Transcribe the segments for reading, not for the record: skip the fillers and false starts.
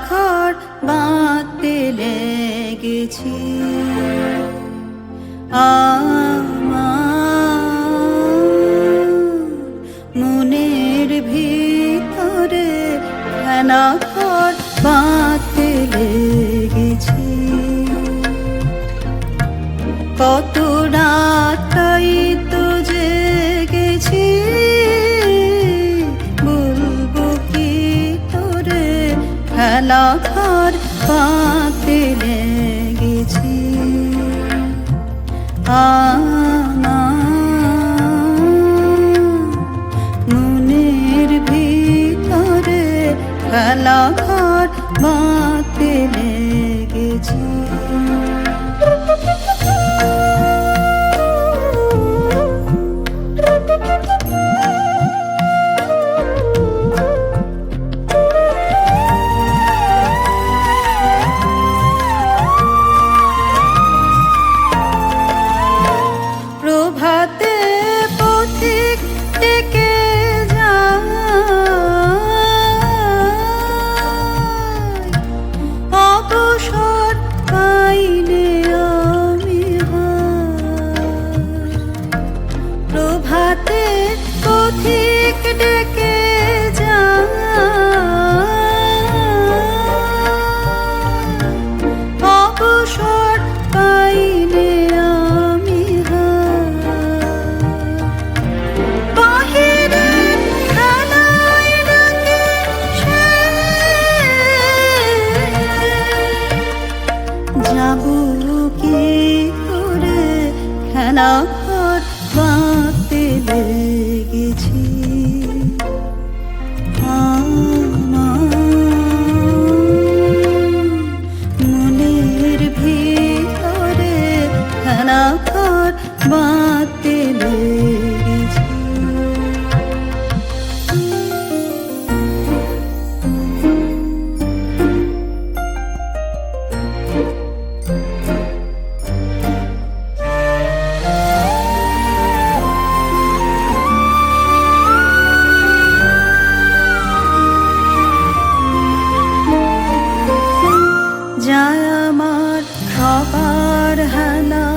ঘর বাঁধতে লেগেছি। আমার মনের ভিতরে খেলা ঘর বাঁধতে লেগেছি। কত রাতাই তো জেগেছি, বলবো কি তোরে খেলা ঘর বাঁধতে লেগেছি। মনের ভিতরে খেলা ঘর বাঁধতে লেগেছি। প্রভাতে পথিক ডেকে যায়, অবসর পাইলে আমি হাই। প্রভাতে পথিক ডেকে যায়, অবসর পাইলে আমি যাবো কি করে খেলা ঘর বাঁধতে লেগেছি। মনের ভিতরে খেলা ঘর বাঁধতে লেগেছি। যায় আমার সবার হেলা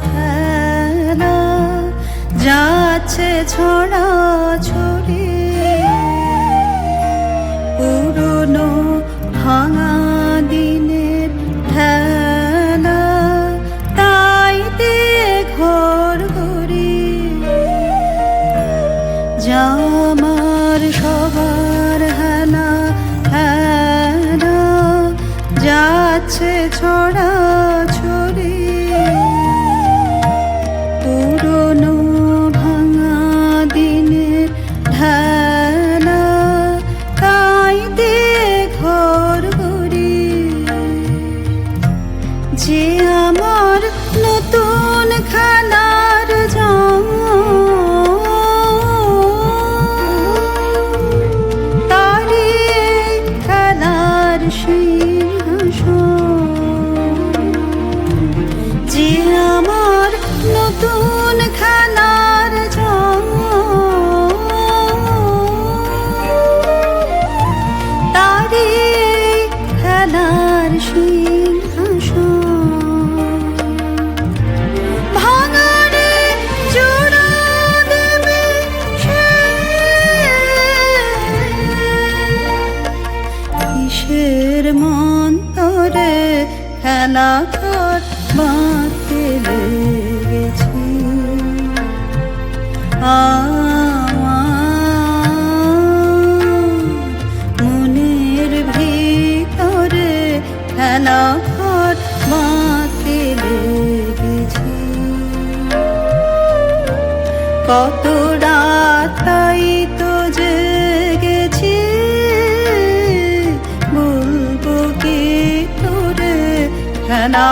ফেলা, যাচ্ছে ছড়া ছড়ি, পুরনো ভাঙা দিনের ঠেলা, তাই দিয়ে ঘর গড়ি। যা আমার সবার হেলা ফেলা, যাচ্ছে ছড়া ছড়ি, পুরনো ভাঙা দিনের ঢেলা, তাই দিয়ে ঘর গড়ি। যে আমার নতুন খেলার জং, তারি খেলার যে আমার নতুন খেলার জং, তারি খেলার সিংহাসন। ভাঙারে জোড়া দেবে সে, কিসের মন্তরে খেলা ঘর বাঁধতে লেগেছি। মনের ভিতরে খেলা ঘর বাঁধতে লেগেছি। কত রাতাই তো জেগেছি, বলবো কি তোরে খেলা